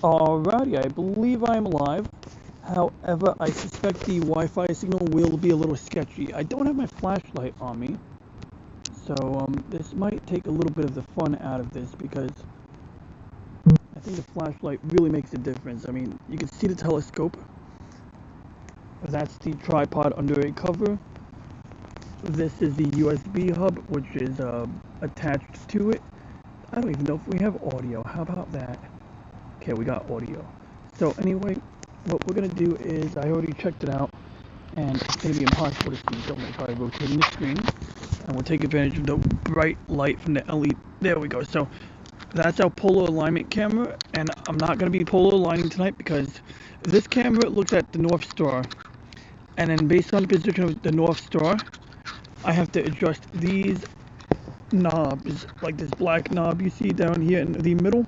Alrighty, I believe I am live. However, I suspect the Wi-Fi signal will be a little sketchy. I don't have my flashlight on me, so this might take a little bit of the fun out of this because I think the flashlight really makes a difference. I mean, you can see the telescope. That's the tripod under a cover. This is the USB hub, which is attached to it. I don't even know if we have audio. How about that? Okay, we got audio. So anyway, what we're gonna do is, I already checked it out, and it's gonna be impossible to see, so I'm gonna try rotating the screen, and we'll take advantage of the bright light from the LED. There we go. So that's our polar alignment camera, and I'm not gonna be polar aligning tonight because this camera looks at the North Star, and then based on the position of the North Star, I have to adjust these knobs, like this black knob you see down here in the middle.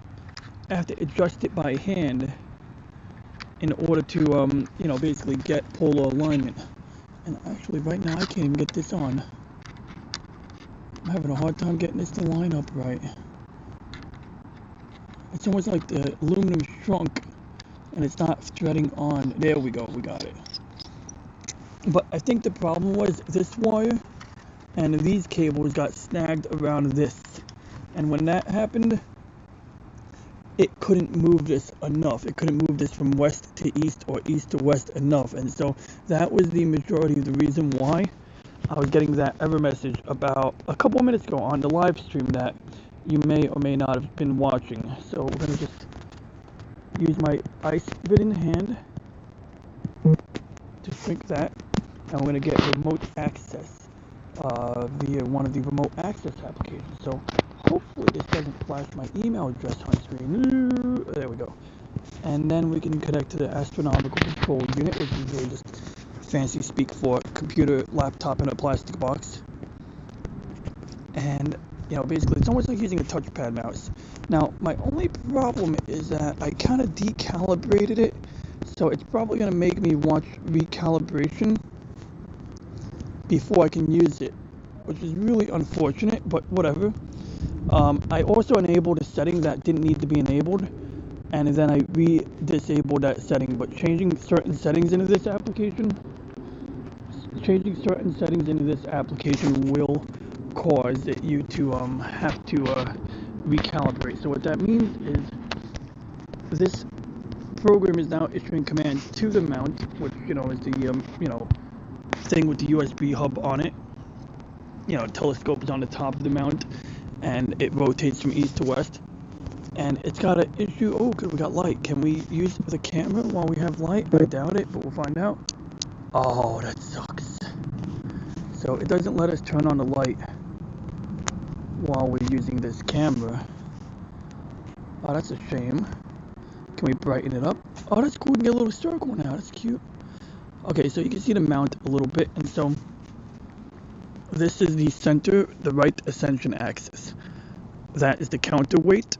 I have to adjust it by hand in order to, basically get polar alignment. And actually, right now, I can't even get this on. I'm having a hard time getting this to line up right. It's almost like the aluminum shrunk, and it's not threading on. There we go, we got it. But I think the problem was this wire and these cables got snagged around this. And when that happened, it couldn't move this enough. It couldn't move this from west to east or east to west enough. And so that was the majority of the reason why I was getting that error message about a couple of minutes ago on the live stream that you may or may not have been watching. So we're going to just use my ice bitten hand to shrink that. And we're going to get remote access via one of the remote access applications. So hopefully this doesn't flash my email address on screen. There we go. And then we can connect to the astronomical control unit, which is really just fancy speak for computer laptop in a plastic box. And basically it's almost like using a touchpad mouse. Now my only problem is that I kind of decalibrated it, so it's probably going to make me watch recalibration before I can use it, which is really unfortunate, but whatever. I also enabled a setting that didn't need to be enabled, and then I re-disabled that setting. But changing certain settings into this application will cause you to have to recalibrate. So what that means is this program is now issuing commands to the mount, which is the thing with the USB hub on it. Telescope is on the top of the mount, and it rotates from east to west. And it's got an issue. Oh, good, we got light. Can we use the camera while we have light? I doubt it, but we'll find out. Oh, that sucks. So it doesn't let us turn on the light while we're using this camera. Oh, that's a shame. Can we brighten it up? Oh, that's cool. We can get a little circle now. That's cute. Okay, so you can see the mount a little bit, and so this is the center, the right ascension axis. That is the counterweight,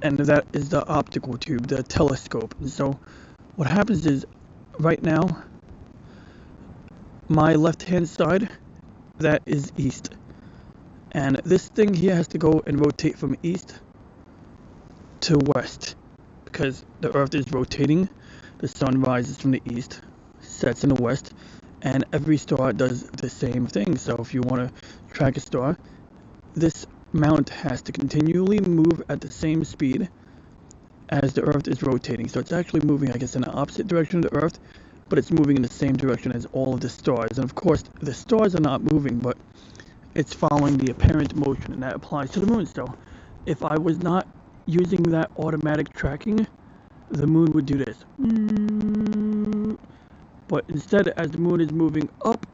and that is the optical tube, the telescope. And so what happens is, right now, my left-hand side, that is east. And this thing here has to go and rotate from east to west, because the Earth is rotating. The sun rises from the east, sets in the west, and every star does the same thing. So if you want to track a star, this mount has to continually move at the same speed as the Earth is rotating. So it's actually moving, I guess, in the opposite direction of the Earth, but it's moving in the same direction as all of the stars. And of course, the stars are not moving, but it's following the apparent motion, and that applies to the moon. So if I was not using that automatic tracking, the moon would do this. But instead, as the moon is moving up,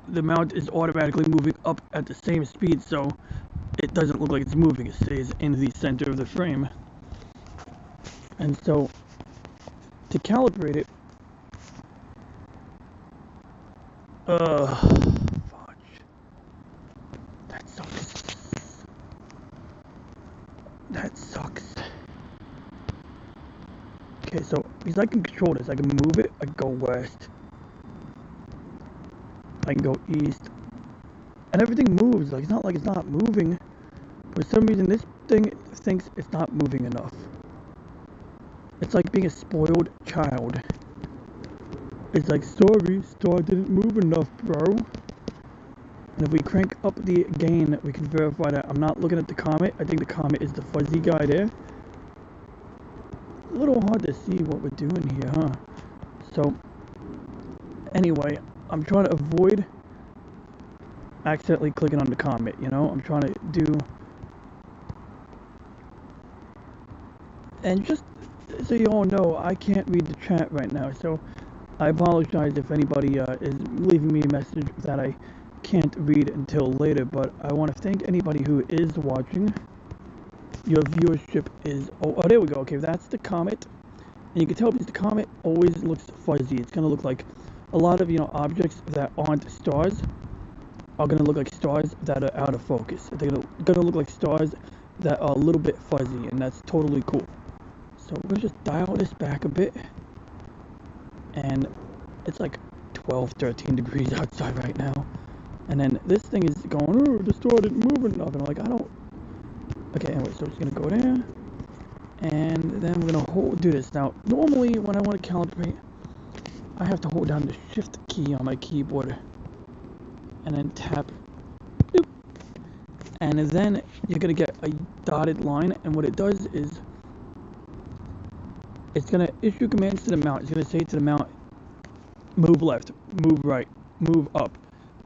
the mount is automatically moving up at the same speed, so it doesn't look like it's moving. It stays in the center of the frame. And so, to calibrate it, fudge. That sucks. That sucks. Okay, so because I can control this, I can move it. I can go west. I can go east, and everything moves. Like, it's not like it's not moving. For some reason, this thing thinks it's not moving enough. It's like being a spoiled child. It's like, sorry, star didn't move enough, bro. And if we crank up the gain, we can verify that. I'm not looking at the comet. I think the comet is the fuzzy guy there. A little hard to see what we're doing here, huh? So, anyway, I'm trying to avoid accidentally clicking on the comet, you know? I'm trying to do... And just so you all know, I can't read the chat right now, so I apologize if anybody is leaving me a message that I can't read until later, but I want to thank anybody who is watching. Your viewership is... Oh, there we go. Okay, that's the comet. And you can tell because the comet always looks fuzzy. It's going to look like a lot of, objects that aren't stars are going to look like stars that are out of focus. They're going to look like stars that are a little bit fuzzy, and that's totally cool. So we're going to just dial this back a bit. And it's like 12, 13 degrees outside right now. And then this thing is going, oh, the star didn't move enough. And I'm like, I don't... Okay, anyway, so it's going to go there. And then we're going to do this. Now, normally when I want to calibrate, I have to hold down the shift key on my keyboard. And then tap. Boop. And then you're going to get a dotted line. And what it does is, it's going to issue commands to the mount. It's going to say to the mount, move left, move right, move up.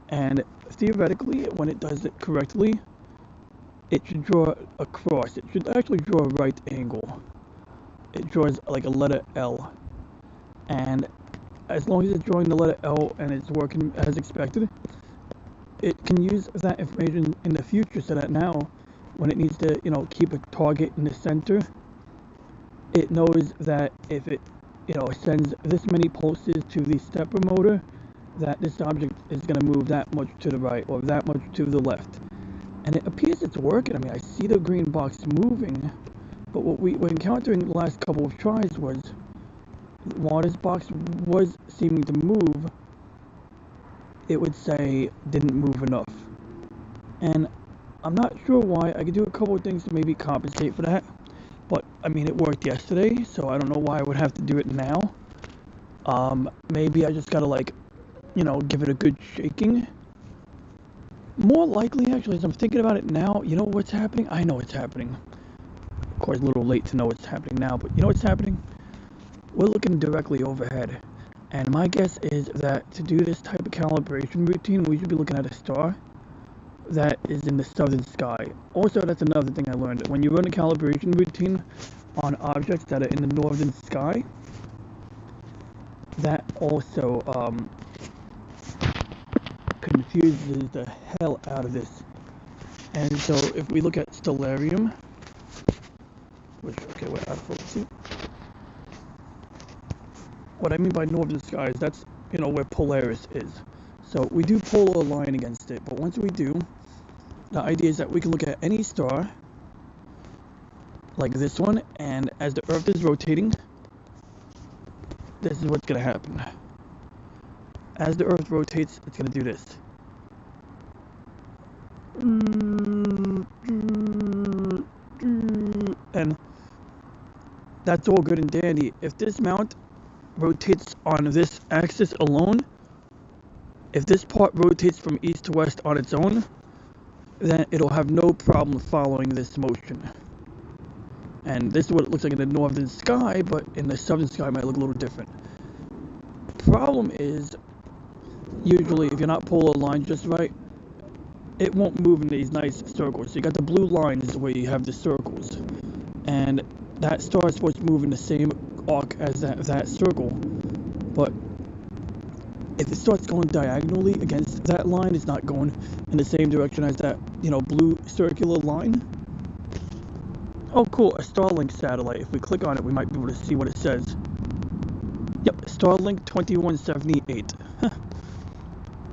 And theoretically, when it does it correctly, it should draw a cross. It should actually draw a right angle. It draws like a letter L. And as long as it's drawing the letter L and it's working as expected, it can use that information in the future so that now, when it needs to, keep a target in the center, it knows that if it, sends this many pulses to the stepper motor, that this object is going to move that much to the right or that much to the left. And it appears it's working. I mean, I see the green box moving, but what we were encountering the last couple of tries was, while this box was seeming to move, it would say didn't move enough. And I'm not sure why. I could do a couple of things to maybe compensate for that, but I mean, it worked yesterday, so I don't know why I would have to do it now. Maybe I just gotta give it a good shaking. More likely, actually, as I'm thinking about it now, you know what's happening? I know what's happening. Of course, a little late to know what's happening now, but you know what's happening? We're looking directly overhead. And my guess is that to do this type of calibration routine, we should be looking at a star that is in the southern sky. Also, that's another thing I learned. When you run a calibration routine on objects that are in the northern sky, that also confuses the hell out of this. And so if we look at Stellarium, which, okay, we're out of focus. What I mean by northern skies, that's, where Polaris is. So we do polar align against it, but once we do, the idea is that we can look at any star, like this one, and as the Earth is rotating, this is what's going to happen. As the Earth rotates, it's going to do this. And that's all good and dandy. If this mount rotates on this axis alone, if this part rotates from east to west on its own, then it'll have no problem following this motion. And this is what it looks like in the northern sky, but in the southern sky it might look a little different. Problem is, usually if you're not polar aligned just right, it won't move in these nice circles. So you got the blue lines where you have the circles, and that star is supposed to move in the same arc as that circle. But if it starts going diagonally against that line, it's not going in the same direction as that, blue circular line. Oh, cool, a Starlink satellite. If we click on it, we might be able to see what it says. Yep, Starlink 2178.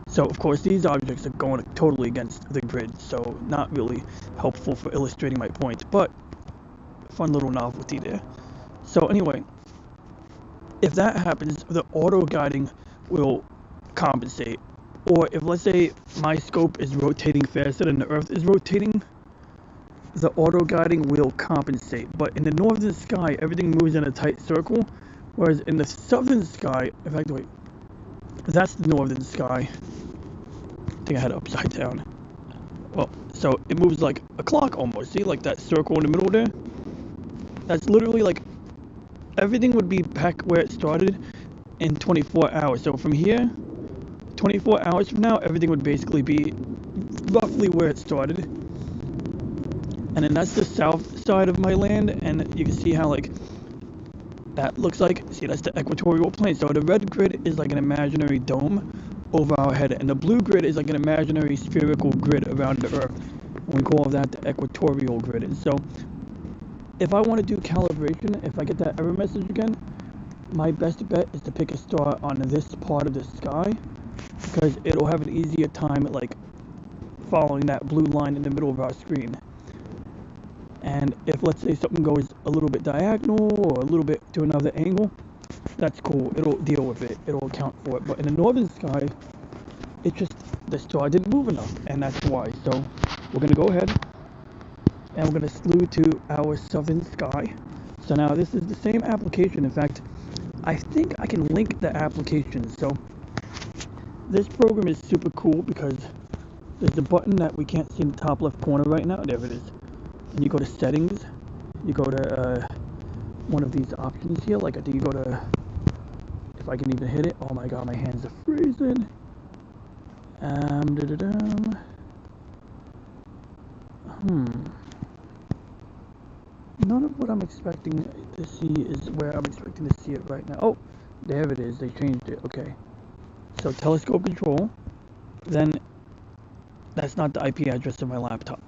So, of course, these objects are going totally against the grid, so not really helpful for illustrating my point, but fun little novelty there. So, anyway, if that happens, the auto-guiding will compensate. Or if, let's say, my scope is rotating faster than the Earth is rotating, the auto guiding will compensate. But in the northern sky, everything moves in a tight circle, whereas in the southern sky, in fact, wait, that's the northern sky. I think I had it upside down. Well, so it moves like a clock almost. See, like that circle in the middle there? That's literally like everything would be back where it started in 24 hours. So from here, 24 hours from now, everything would basically be roughly where it started. And then that's the south side of my land, and you can see how like that looks like. See, that's the equatorial plane. So the red grid is like an imaginary dome over our head, and the blue grid is like an imaginary spherical grid around the Earth. And we call that the equatorial grid. And so if I want to do calibration, if I get that error message again, my best bet is to pick a star on this part of the sky, because it'll have an easier time like following that blue line in the middle of our screen. And if, let's say, something goes a little bit diagonal or a little bit to another angle, that's cool. It'll deal with it. It'll account for it. But in the northern sky, it just, the star didn't move enough, and that's why. So we're going to go ahead and we're going to slew to our southern sky. So now this is the same application. In fact, I think I can link the application. So this program is super cool because there's a button that we can't see in the top left corner right now. There it is. And you go to settings, you go to one of these options here, like I think you go to, if I can even hit it, oh my god, my hands are freezing. None of what I'm expecting to see is where I'm expecting to see it right now. Oh, there it is, they changed it, okay. So telescope control, then that's not the IP address of my laptop.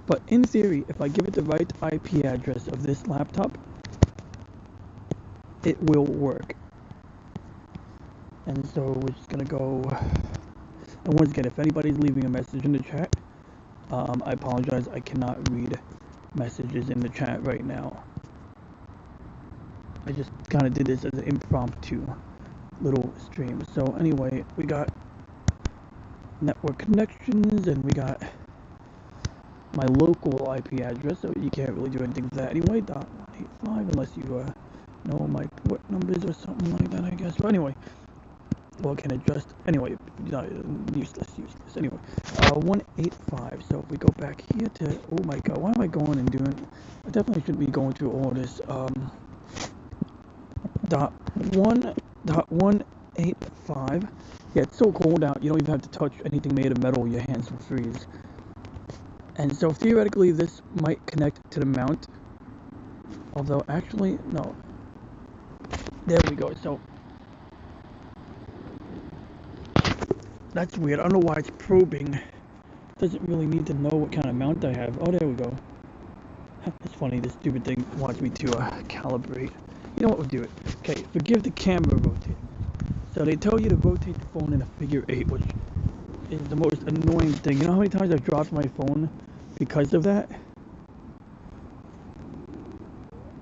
But in theory, if I give it the right IP address of this laptop, it will work. And so we're just gonna go, and once again, if anybody's leaving a message in the chat, I apologize, I cannot read messages in the chat right now. I just kind of did this as an impromptu little stream. So anyway, we got network connections, and we got my local IP address, so you can't really do anything with that anyway, .185, unless you know my port numbers or something like that, I guess. But anyway, well, can adjust, anyway, useless, anyway, 185, so if we go back here to, oh my god, why am I going and doing, I definitely shouldn't be going through all this, .1.185, yeah, it's so cold out, you don't even have to touch anything made of metal, your hands will freeze. And so theoretically this might connect to the mount, although actually, no. There we go. So that's weird. I don't know why it's probing. It doesn't really need to know what kind of mount I have. Oh, there we go. It's funny, this stupid thing wants me to calibrate. You know what, we'll do it. Okay, forgive the camera rotating. So they tell you to rotate the phone in a figure 8, which is the most annoying thing. You know how many times I've dropped my phone because of that?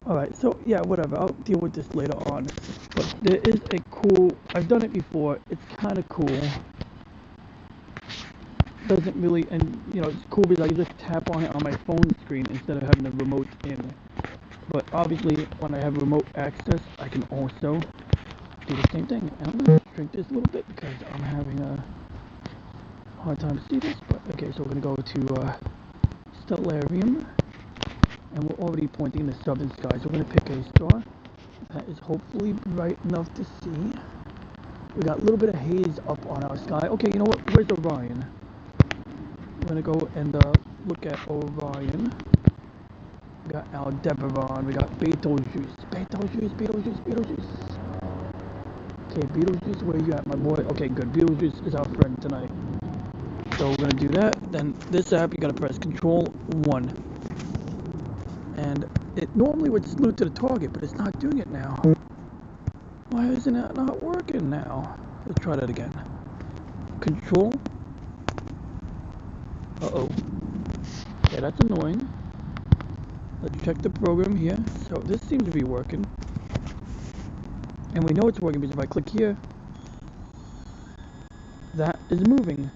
Alright, so yeah, whatever, I'll deal with this later on. But there is a cool, I've done it before, it's kind of cool. Doesn't really, and you know, it's cool because I can just tap on it on my phone screen instead of having the remote in. But obviously, when I have remote access, I can also do the same thing. And I'm going to shrink this a little bit because I'm having a hard time to see this. But okay, so we're going to go to Stellarium. And we're already pointing in the southern sky, so we're going to pick a star that is hopefully bright enough to see. We got a little bit of haze up on our sky. Okay, you know what? Where's Orion? We're going to go and look at Orion. We got Aldebaran. We got Betelgeuse. Betelgeuse. Okay, Betelgeuse, where you at, my boy? Okay, good. Betelgeuse is our friend tonight. So we're going to do that. Then this app, you got to press Control 1. And it normally would slew to the target, but it's not doing it now. Why isn't it not working now? Let's try that again. Control. Uh-oh. Yeah, that's annoying. Let's check the program here. So this seems to be working. And we know it's working because if I click here, that is moving.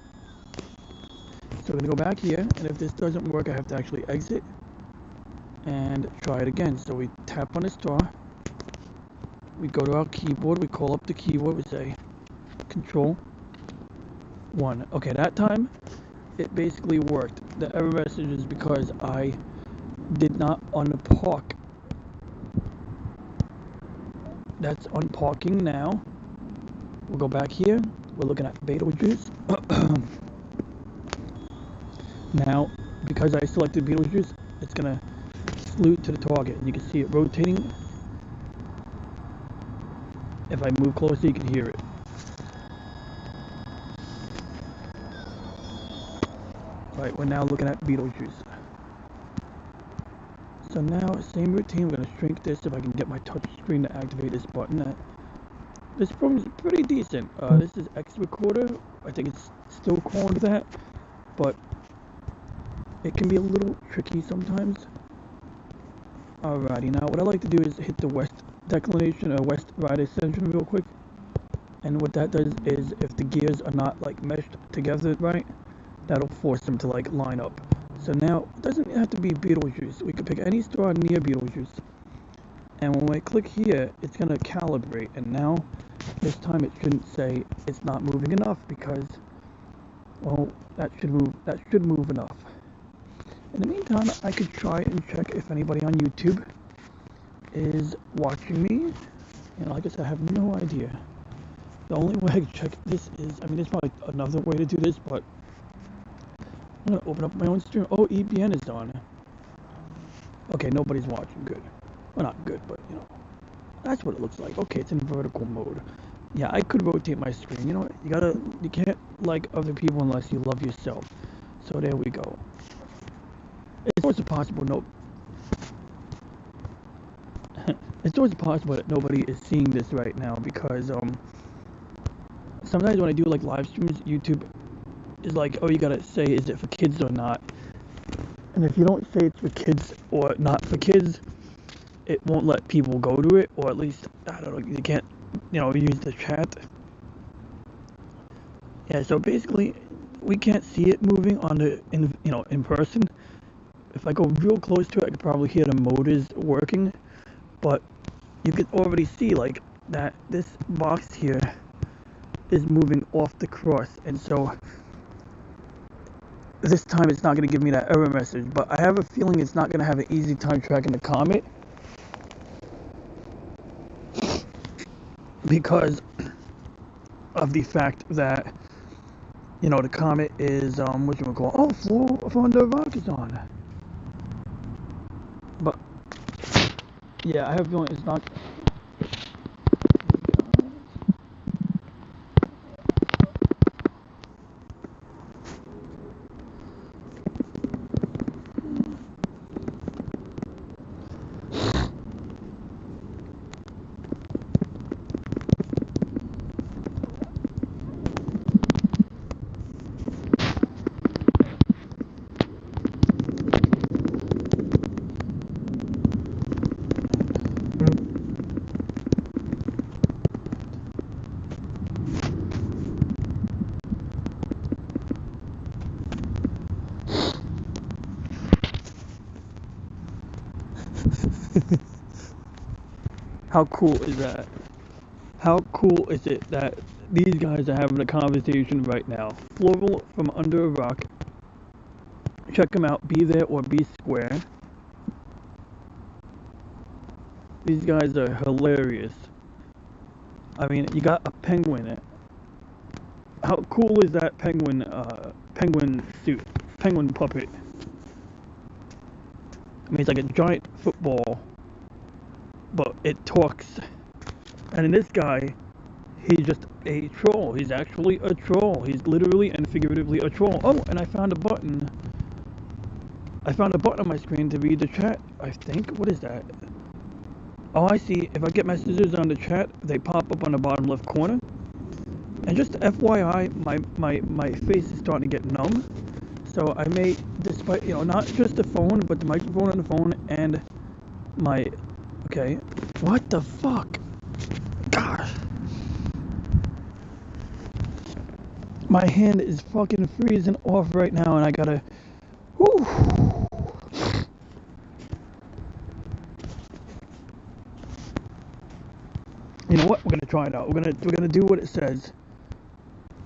So we're gonna go back here, and if this doesn't work, I have to actually exit and try it again. So we tap on the star, we go to our keyboard, we call up the keyboard, we say Control 1. Okay, that time it basically worked. The error message is because I did not unpark. That's unparking now. We'll go back here. We're looking at Beetlejuice. Now, because I selected Beetlejuice, it's gonna salute to the target. You can see it rotating. If I move closer, you can hear it. Alright, we're now looking at Beetlejuice. So now, same routine, we're gonna shrink this if I can get my touch screen to activate this button. This program is pretty decent. This is X Recorder. I think it's still called that, but it can be a little tricky sometimes. Alrighty, now what I like to do is hit the west declination or west right ascension real quick. And what that does is if the gears are not like meshed together right, that'll force them to like line up. So now it doesn't have to be Beetlejuice. We can pick any star near Beetlejuice. And when I click here, it's gonna calibrate. And now this time it shouldn't say it's not moving enough because, well, that should move enough. In the meantime, I could try and check if anybody on YouTube is watching me. And like I said, I have no idea. The only way I can check this is, I mean, there's probably another way to do this, but I'm gonna open up my own stream. Oh, EBN is on. Okay, nobody's watching. Good. Well, not good, but you know, that's what it looks like. Okay, it's in vertical mode. Yeah, I could rotate my screen. You know what? You can't like other people unless you love yourself. So there we go. It's always possible it's always possible that nobody is seeing this right now because sometimes when I do like live streams, YouTube is like, oh, you gotta say is it for kids or not. And if you don't say it's for kids or not for kids, it won't let people go to it, or at least I don't know, you can't, use the chat. Yeah, so basically we can't see it moving on in person. If I go real close to it, I could probably hear the motors working, but you can already see like that this box here is moving off the cross, and so this time it's not going to give me that error message, but I have a feeling it's not going to have an easy time tracking the comet because of the fact that the comet is what you would call, oh, Floor of Under Rock is on. But yeah, I have a feeling it's not. How cool is that? How cool is it that these guys are having a conversation right now? Floral from Under a Rock. Check them out. Be There or Be Square. These guys are hilarious. I mean, you got a penguin. How cool is that penguin suit? Penguin puppet. I mean, it's like a giant football, but it talks. And in this guy, he's just a troll. He's actually a troll. He's literally and figuratively a troll. Oh, and I found a button. I found a button on my screen to read the chat, I think. What is that? Oh, I see. If I get messages on the chat, they pop up on the bottom left corner. And just FYI, my face is starting to get numb. So I may, despite, not just the phone, but the microphone on the phone and my, okay. What the fuck? Gosh. My hand is fucking freezing off right now, and I gotta. Whew. You know what? We're gonna try it out. We're gonna do what it says.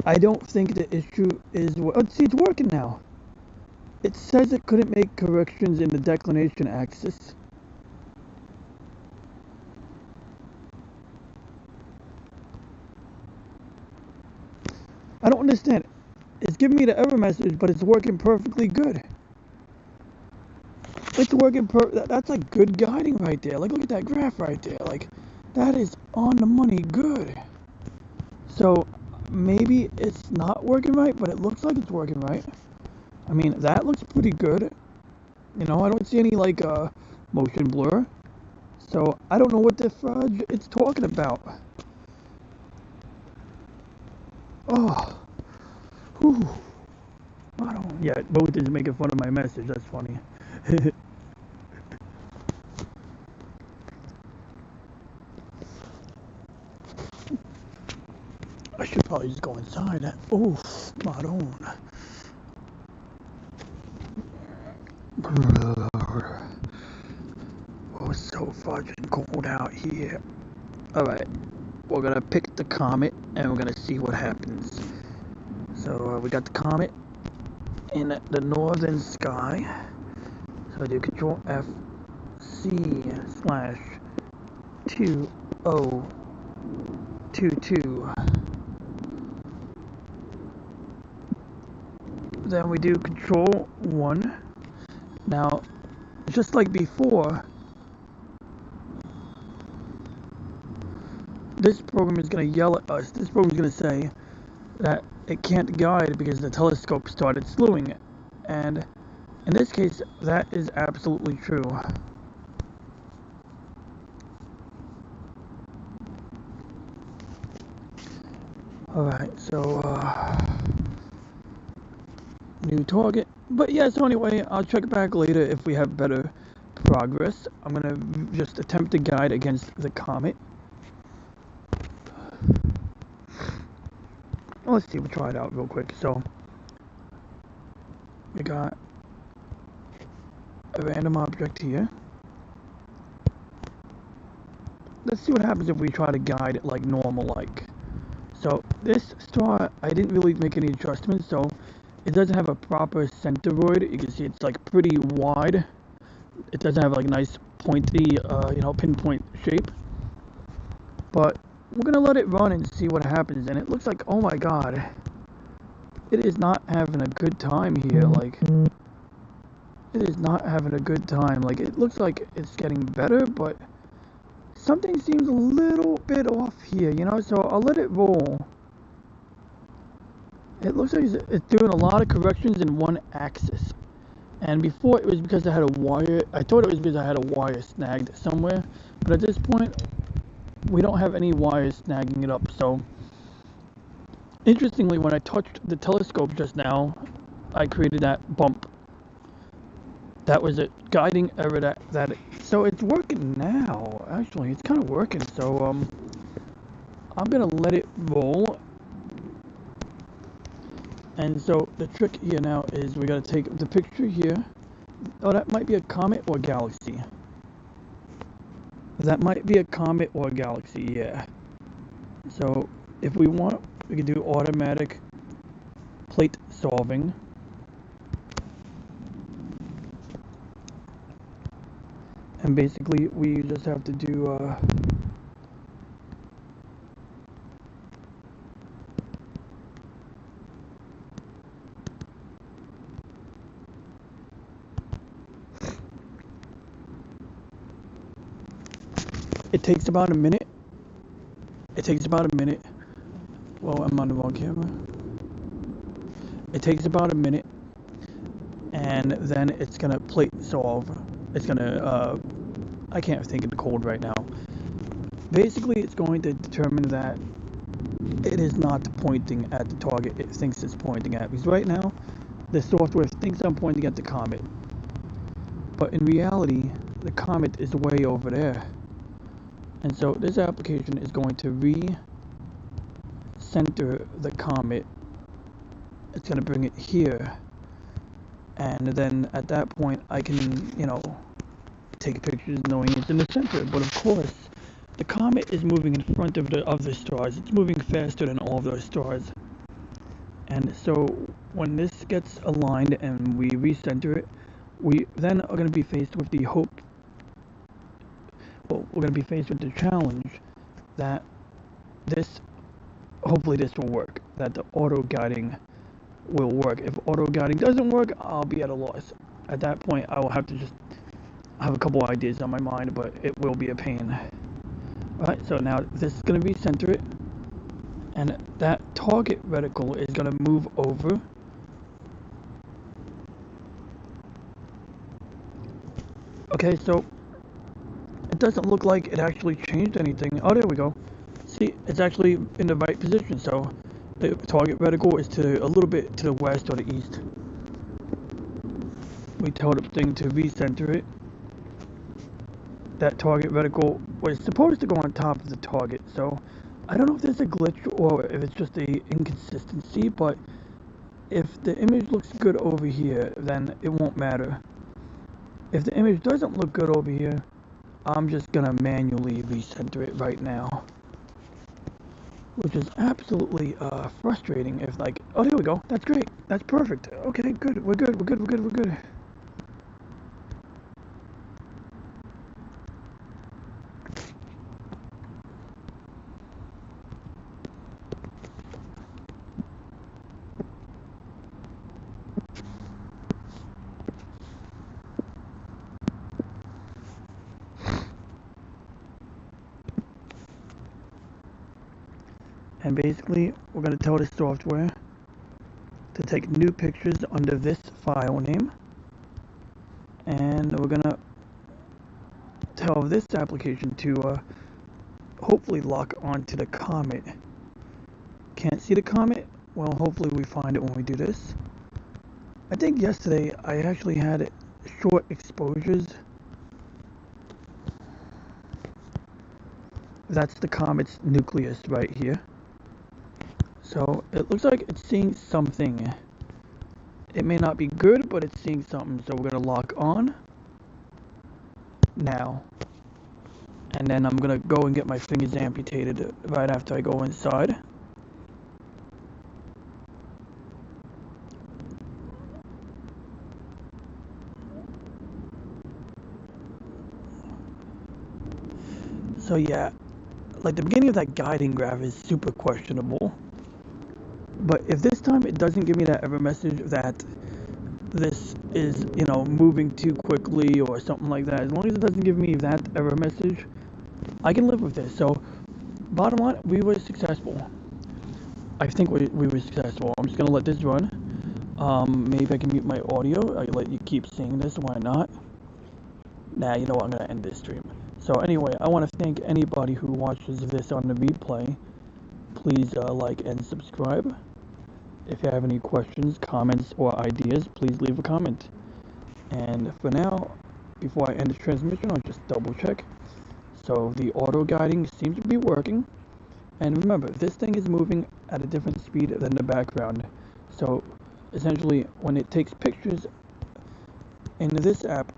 I don't think the issue is. Oh, see, it's working now. It says it couldn't make corrections in the declination axis. I don't understand. It's giving me the error message, but it's working perfectly good. It's working that's like good guiding right there. Like, look at that graph right there. Like, that is on the money good. So, maybe it's not working right, but it looks like it's working right. I mean, that looks pretty good. You know, I don't see any, like, motion blur. So, I don't know what the fudge it's talking about. Oh. Whew. I don't. Yeah, both is making fun of my message. That's funny. I should probably just go inside. Oof, Maroon. Oh, it's so fucking cold out here. Alright, we're gonna pick the comet and we're gonna see what happens. So, we got the comet in the northern sky. So I do Control F C/2022. Then we do Control 1. Now, just like before, this program is going to yell at us. This program is going to say that it can't guide because the telescope started slewing it. And in this case, that is absolutely true. Alright, so, new target. But yeah, so anyway, I'll check back later if we have better progress. I'm gonna just attempt to guide against the comet. Well, let's see, we'll try it out real quick. So, we got a random object here. Let's see what happens if we try to guide it like normal like. So this star, I didn't really make any adjustments, so it doesn't have a proper centroid. You can see it's like pretty wide. It doesn't have like nice pointy, pinpoint shape. But we're gonna let it run and see what happens. And it looks like, oh my god, it is not having a good time here. Like, it is not having a good time. Like, it looks like it's getting better, but something seems a little bit off here, you know, so I'll let it roll. It looks like it's doing a lot of corrections in one axis. And before it was because I had a wire, I thought it was because I had a wire snagged somewhere. But at this point, we don't have any wires snagging it up. So, interestingly, when I touched the telescope just now, I created that bump. That was a guiding error so it's working now. Actually, it's kind of working. So, I'm gonna let it roll. And so the trick here now is we gotta take the picture here. Oh, that might be a comet or a galaxy. That might be a comet or a galaxy, yeah. So if we want, we can do automatic plate solving. And basically we just have to do it takes about a minute. It takes about a minute. Well, I'm on the wrong camera. It takes about a minute, and then it's gonna plate solve. It's gonna, I can't think of the code right now. Basically, it's going to determine that it is not pointing at the target it thinks it's pointing at. Because right now, the software thinks I'm pointing at the comet. But in reality, the comet is way over there. And so this application is going to re-center the comet it's going to bring it here. And then at that point, I can, take pictures knowing it's in the center. But of course, the comet is moving in front of the stars. It's moving faster than all of those stars. And so when this gets aligned and we recenter it, we then are going to be faced with we're going to be faced with the challenge that hopefully this will work, that the auto guiding will work. If auto guiding doesn't work, I'll be at a loss. At that point, I will have to just have a couple ideas on my mind, but it will be a pain. Alright, so now this is going to recenter it, and that target reticle is going to move over. Okay, so it doesn't look like it actually changed anything. Oh, there we go. See, it's actually in the right position, so the target reticle is a little bit to the west or the east. We tell the thing to recenter it. That target reticle was supposed to go on top of the target, so I don't know if there's a glitch or if it's just a inconsistency, but if the image looks good over here, then it won't matter. If the image doesn't look good over here, I'm just gonna manually recenter it right now, which is absolutely frustrating. If oh, there we go, that's great, that's perfect. Okay, good, we're good. And basically, we're going to tell the software to take new pictures under this file name. And we're going to tell this application to hopefully lock onto the comet. Can't see the comet? Well, hopefully we find it when we do this. I think yesterday I actually had short exposures. That's the comet's nucleus right here. So it looks like it's seeing something. It may not be good, but it's seeing something. So we're going to lock on now. And then I'm going to go and get my fingers amputated right after I go inside. So yeah, like the beginning of that guiding graph is super questionable. But if this time it doesn't give me that error message that this is, moving too quickly or something like that, as long as it doesn't give me that error message, I can live with this. So, bottom line, we were successful. I think we were successful. I'm just going to let this run. Maybe I can mute my audio. I let you keep seeing this. Why not? Nah, you know what? I'm going to end this stream. So anyway, I want to thank anybody who watches this on the replay. Please like and subscribe. If you have any questions, comments, or ideas, please leave a comment. And for now, before I end the transmission, I'll just double check. So the auto guiding seems to be working. And remember, this thing is moving at a different speed than the background. So essentially, when it takes pictures in this app,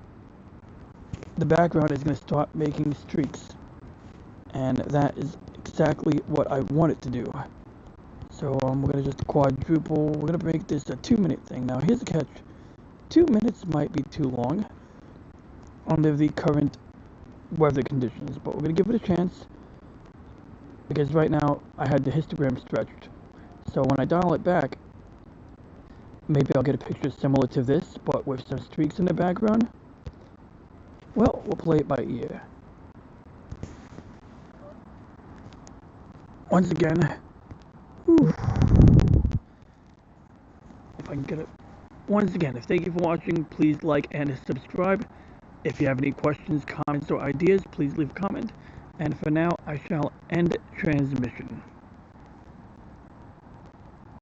the background is going to start making streaks. And that is exactly what I want it to do. So we're going to just quadruple. We're going to make this a 2-minute thing. Now here's the catch. 2 minutes might be too long under the current weather conditions, but we're going to give it a chance because right now I had the histogram stretched. So when I dial it back, maybe I'll get a picture similar to this, but with some streaks in the background. Well, we'll play it by ear. Once again, if I can get it. Once again, thank you for watching. Please like and subscribe. If you have any questions, comments, or ideas, please leave a comment. And for now, I shall end transmission.